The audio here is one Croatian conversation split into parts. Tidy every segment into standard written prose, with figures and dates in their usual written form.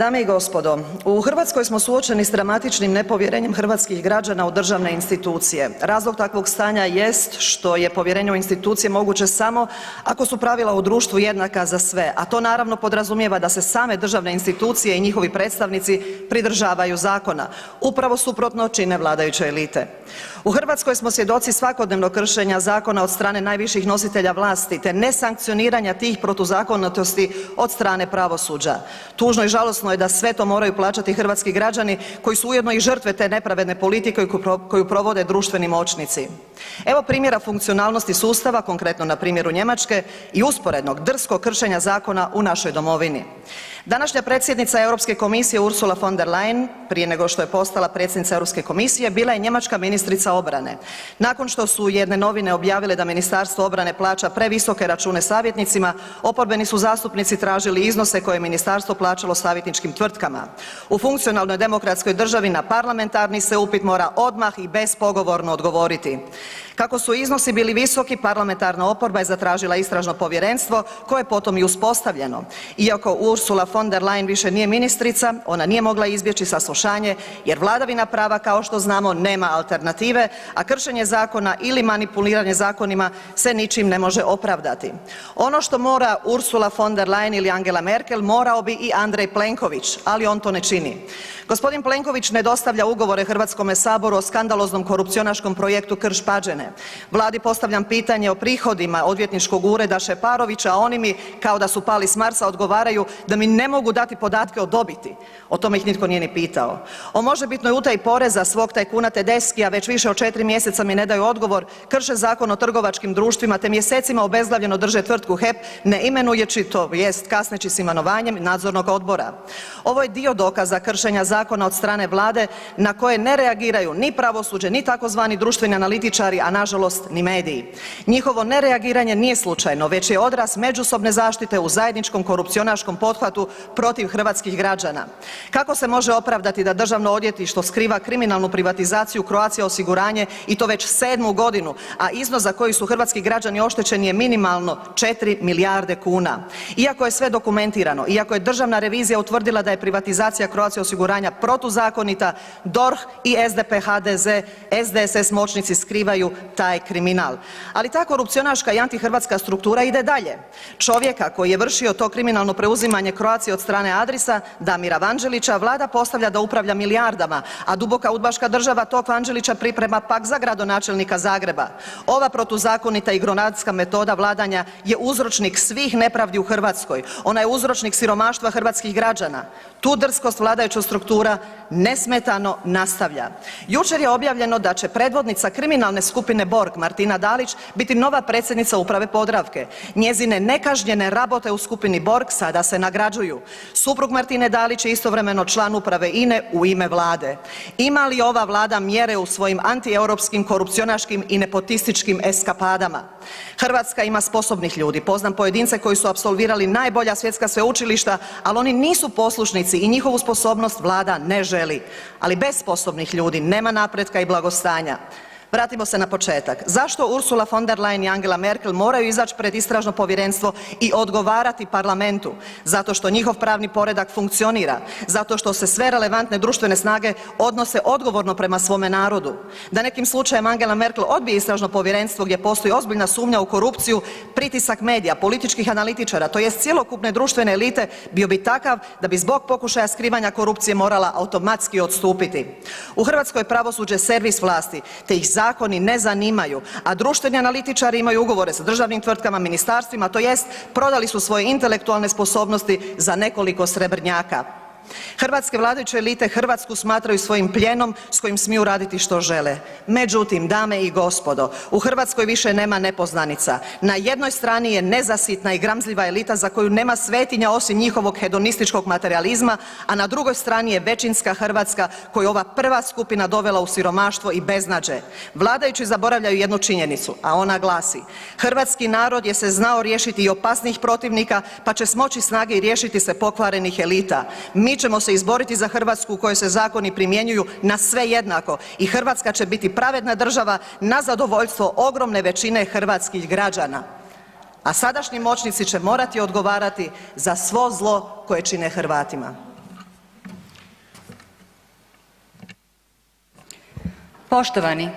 Dame i gospodo, u Hrvatskoj smo suočeni s dramatičnim nepovjerenjem hrvatskih građana u državne institucije. Razlog takvog stanja jest što je povjerenje u institucije moguće samo ako su pravila u društvu jednaka za sve, a to naravno podrazumijeva da se same državne institucije i njihovi predstavnici pridržavaju zakona. Upravo suprotno čine vladajuće elite. U Hrvatskoj smo svjedoci svakodnevnog kršenja zakona od strane najviših nositelja vlasti te nesankcioniranja tih protuzakonitosti od strane pravosuđa. Tužno i žalosno je da sve to moraju plaćati hrvatski građani koji su ujedno i žrtve te nepravedne politike koju provode društveni moćnici. Evo primjera funkcionalnosti sustava, konkretno na primjeru Njemačke i usporednog drskog kršenja zakona u našoj domovini. Današnja predsjednica Europske komisije Ursula von der Leyen, prije nego što je postala predsjednica Europske komisije, bila je njemačka ministrica obrane. Nakon što su jedne novine objavile da Ministarstvo obrane plaća previsoke račune savjetnicima, oporbeni su zastupnici tražili iznose koje je ministarstvo plaćalo savjetničkim tvrtkama. U funkcionalnoj demokratskoj državi na parlamentarni se upit mora odmah i bespogovorno odgovoriti. Kako su iznosi bili visoki, parlamentarna oporba je zatražila istražno povjerenstvo koje je potom i uspostavljeno. Iako Ursula von der Leyen više nije ministrica, ona nije mogla izbjeći saslušanje jer vladavina prava, kao što znamo, nema alternative, a kršenje zakona ili manipuliranje zakonima se ničim ne može opravdati. Ono što mora Ursula von der Leyen ili Angela Merkel, morao bi i Andrej Plenković, ali on to ne čini. Gospodin Plenković ne dostavlja ugovore Hrvatskome saboru o skandaloznom korupcionaškom projektu Krš-Pađene. Vladi postavljam pitanje o prihodima odvjetničkog ureda Šeparovića, a oni mi kao da su pali s Marsa odgovaraju da mi ne mogu dati podatke o dobiti. O tome ih nitko nije ni pitao. O možebitnoj utaji poreza svog tajkuna Tedeschija već više od 4 mjeseca mi ne daju odgovor, krše Zakon o trgovačkim društvima te mjesecima obezglavljeno drže tvrtku HEP ne imenujući, to jest kasneći s imenovanjem nadzornog odbora. Ovo je dio dokaza kršenja zakona od strane Vlade na koje ne reagiraju ni pravosuđe, ni takozvani društveni analitičari, a nažalost ni mediji. Njihovo nereagiranje nije slučajno, već je odraz međusobne zaštite u zajedničkom korupcionaškom pothvatu protiv hrvatskih građana. Kako se može opravdati da Državno odvjetništvo skriva kriminalnu privatizaciju Croatia osiguranje i to već 7. godinu, a iznos za koji su hrvatski građani oštećeni je minimalno 4 milijarde kuna. Iako je sve dokumentirano, iako je Državna revizija utvrdila da je privatizacija Croatia osiguranja protuzakonita, DORH i SDP, HDZ, SDSS moćnici skrivaju taj kriminal. Ali ta korupcionaška i antihrvatska struktura ide dalje. Čovjeka koji je vršio to kriminalno preuzimanje Croatia od strane Adrisa, Damira Vanđelića, Vlada postavlja da upravlja milijardama, a duboka udbaška država tog Vanđelića priprema pak za gradonačelnika Zagreba. Ova protuzakonita i gronadska metoda vladanja je uzročnik svih nepravdi u Hrvatskoj. Ona je uzročnik siromaštva hrvatskih građana. Tu drskost vladajuća struktura nesmetano nastavlja. Jučer je objavljeno da će predvodnica kriminalne skupine Borg Martina Dalić biti nova predsjednica uprave Podravke. Njezine nekažnjene rabote u skupini Borg sada se nagrađuju. Suprug Martine Dalić je istovremeno član uprave INA-e u ime Vlade. Ima li ova Vlada mjere u svojim antieuropskim, korupcionaškim i nepotističkim eskapadama? Hrvatska ima sposobnih ljudi. Poznam pojedince koji su apsolvirali najbolja svjetska sveučilišta, ali oni nisu poslušnici i njihovu sposobnost Vlada ne želi. Ali bez sposobnih ljudi nema napretka i blagostanja. Vratimo se na početak. Zašto Ursula von der Leyen i Angela Merkel moraju izaći pred istražno povjerenstvo i odgovarati parlamentu? Zato što njihov pravni poredak funkcionira, zato što se sve relevantne društvene snage odnose odgovorno prema svome narodu. Da nekim slučajem Angela Merkel odbije istražno povjerenstvo gdje postoji ozbiljna sumnja u korupciju, pritisak medija, političkih analitičara, to jest cjelokupne društvene elite bio bi takav da bi zbog pokušaja skrivanja korupcije morala automatski odstupiti. U Hrvatskoj je pravosuđe servis vlasti, te ih zakoni ne zanimaju, a društveni analitičari imaju ugovore sa državnim tvrtkama, ministarstvima, to jest prodali su svoje intelektualne sposobnosti za nekoliko srebrnjaka. Hrvatske vladajuće elite Hrvatsku smatraju svojim plijenom s kojim smiju raditi što žele. Međutim, dame i gospodo, u Hrvatskoj više nema nepoznanica. Na jednoj strani je nezasitna i gramzljiva elita za koju nema svetinja osim njihovog hedonističkog materijalizma, a na drugoj strani je većinska Hrvatska koju ova prva skupina dovela u siromaštvo i beznađe. Vladajući zaboravljaju jednu činjenicu, a ona glasi: hrvatski narod je se znao riješiti i opasnijih protivnika, pa će smoći snage i riješiti se pokvarenih elita. Mi ćemo se izboriti za Hrvatsku u kojoj se zakoni primjenjuju na sve jednako i Hrvatska će biti pravedna država na zadovoljstvo ogromne većine hrvatskih građana. A sadašnji moćnici će morati odgovarati za svo zlo koje čine Hrvatima. Poštovani,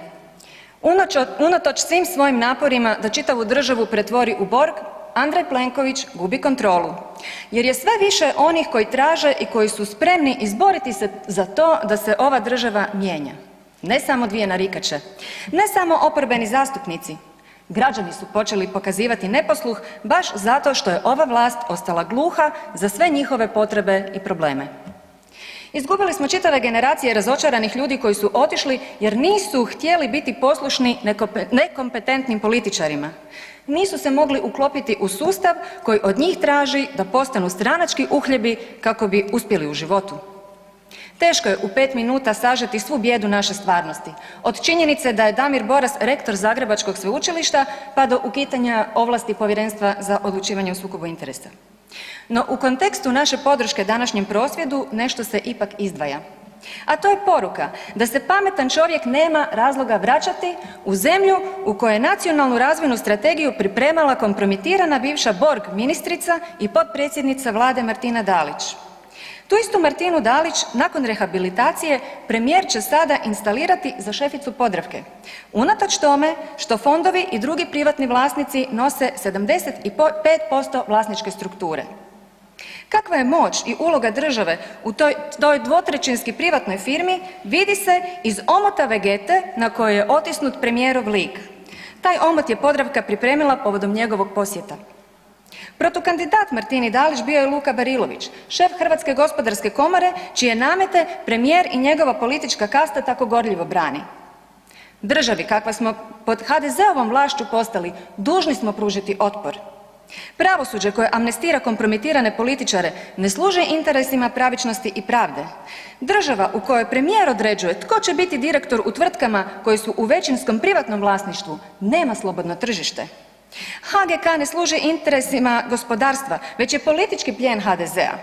unatoč svim svojim naporima da čitavu državu pretvori u Borg, Andrej Plenković gubi kontrolu jer je sve više onih koji traže i koji su spremni izboriti se za to da se ova država mijenja. Ne samo dvije narikače, ne samo oporbeni zastupnici. Građani su počeli pokazivati neposluh baš zato što je ova vlast ostala gluha za sve njihove potrebe i probleme. Izgubili smo čitave generacije razočaranih ljudi koji su otišli jer nisu htjeli biti poslušni nekompetentnim političarima. Nisu se mogli uklopiti u sustav koji od njih traži da postanu stranački uhljebi kako bi uspjeli u životu. Teško je u 5 minuta sažeti svu bijedu naše stvarnosti, od činjenice da je Damir Boras rektor Zagrebačkog sveučilišta pa do ukidanja ovlasti Povjerenstva za odlučivanje o sukobu interesa. No u kontekstu naše podrške današnjem prosvjedu nešto se ipak izdvaja. A to je poruka da se pametan čovjek nema razloga vraćati u zemlju u kojoj je nacionalnu razvojnu strategiju pripremala kompromitirana bivša Borg ministrica i potpredsjednica Vlade Martina Dalić. Tu istu Martinu Dalić nakon rehabilitacije premijer će sada instalirati za šeficu Podravke, unatoč tome što fondovi i drugi privatni vlasnici nose 75% vlasničke strukture. Kakva je moć i uloga države u toj dvotrećinski privatnoj firmi vidi se iz omota Vegete na kojoj je otisnut premijerov lik. Taj omot je Podravka pripremila povodom njegovog posjeta. Protukandidat Martini Dalić bio je Luka Barilović, šef Hrvatske gospodarske komore čije namete premijer i njegova politička kasta tako gorljivo brani. Državi kakva smo pod HDZ-ovom vlašću postali dužni smo pružiti otpor. Pravosuđe koje amnestira kompromitirane političare ne služi interesima pravičnosti i pravde. Država u kojoj premijer određuje tko će biti direktor u tvrtkama koje su u većinskom privatnom vlasništvu nema slobodno tržište. HGK ne služi interesima gospodarstva, već je politički plijen HDZ-a.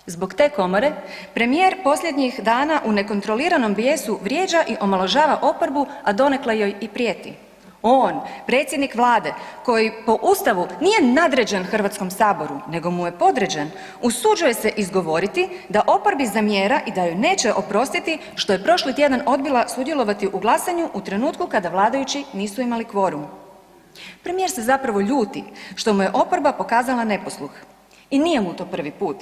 Zbog te komore premijer posljednjih dana u nekontroliranom bijesu vrijeđa i omalovažava oporbu, a donekle joj i prijeti. On, predsjednik Vlade koji po Ustavu nije nadređen Hrvatskom saboru nego mu je podređen, usuđuje se izgovoriti da oporbi zamjera i da joj neće oprostiti što je prošli tjedan odbila sudjelovati u glasanju u trenutku kada vladajući nisu imali kvorum. Premijer se zapravo ljuti što mu je oporba pokazala neposluh. I nije mu to prvi put.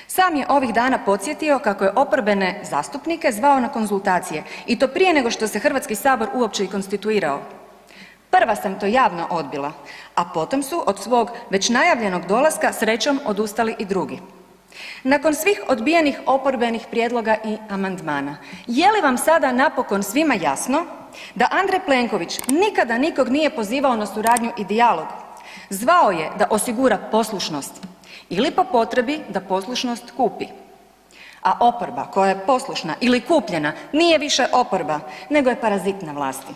Sam je ovih dana podsjetio kako je oporbene zastupnike zvao na konzultacije i to prije nego što se Hrvatski sabor uopće i konstituirao. Prva sam to javno odbila, a potom su od svog već najavljenog dolaska srećom odustali i drugi. Nakon svih odbijenih oporbenih prijedloga i amandmana, je li vam sada napokon svima jasno da Andrej Plenković nikada nikog nije pozivao na suradnju i dijalog? Zvao je da osigura poslušnost ili po potrebi da poslušnost kupi. A oporba koja je poslušna ili kupljena nije više oporba, nego je parazit na vlasti.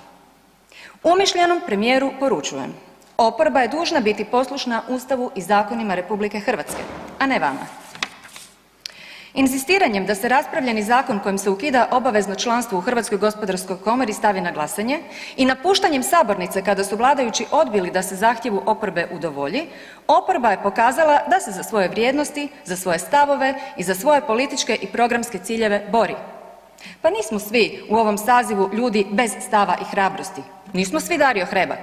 Umišljenom premijeru poručujem, oporba je dužna biti poslušna Ustavu i zakonima RH, a ne vama. Inzistiranjem da se raspravljeni zakon kojim se ukida obavezno članstvo u HGK stavi na glasanje i napuštanjem sabornice kada su vladajući odbili da se zahtjevu oporbe udovolji, oporba je pokazala da se za svoje vrijednosti, za svoje stavove i za svoje političke i programske ciljeve bori. Pa nismo svi u ovom sazivu ljudi bez stava i hrabrosti. Nismo svi Dario Hrebak.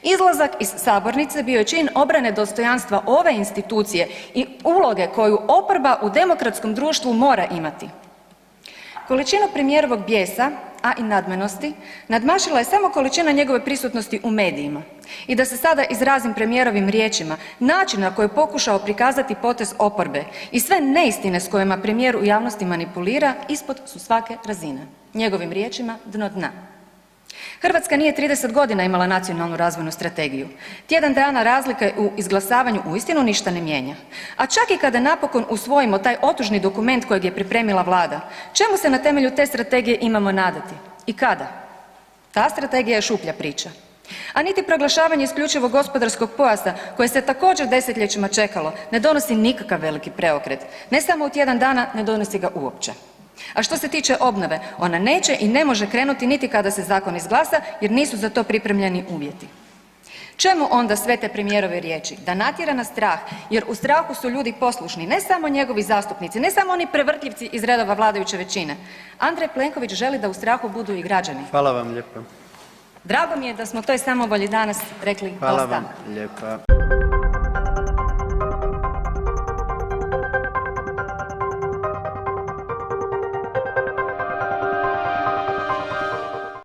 Izlazak iz sabornice bio je čin obrane dostojanstva ove institucije i uloge koju oporba u demokratskom društvu mora imati. Količinu premijerovog bijesa, a i nadmenosti nadmašila je samo količina njegove prisutnosti u medijima. I da se sada izrazim premijerovim riječima, način na koji je pokušao prikazati potez oporbe i sve neistine s kojima premijer u javnosti manipulira ispod su svake razine. Njegovim riječima, dno dna. Hrvatska nije 30 godina imala nacionalnu razvojnu strategiju. Tjedan dana razlike u izglasavanju uistinu ništa ne mijenja. A čak i kada napokon usvojimo taj otužni dokument kojeg je pripremila Vlada, čemu se na temelju te strategije imamo nadati? I kada? Ta strategija je šuplja priča. A niti proglašavanje isključivog gospodarskog pojasa koje se također desetljećima čekalo ne donosi nikakav veliki preokret. Ne samo u tjedan dana, ne donosi ga uopće. A što se tiče obnove, ona neće i ne može krenuti niti kada se zakon izglasa jer nisu za to pripremljeni uvjeti. Čemu onda sve te premijerove riječi? Da natjera na strah jer u strahu su ljudi poslušni, ne samo njegovi zastupnici, ne samo oni prevrtljivci iz redova vladajuće većine. Andrej Plenković želi da u strahu budu i građani. Hvala vam lijepa. Drago mi je da smo toj samovolji danas rekli dosta. Hvala vam lijepa.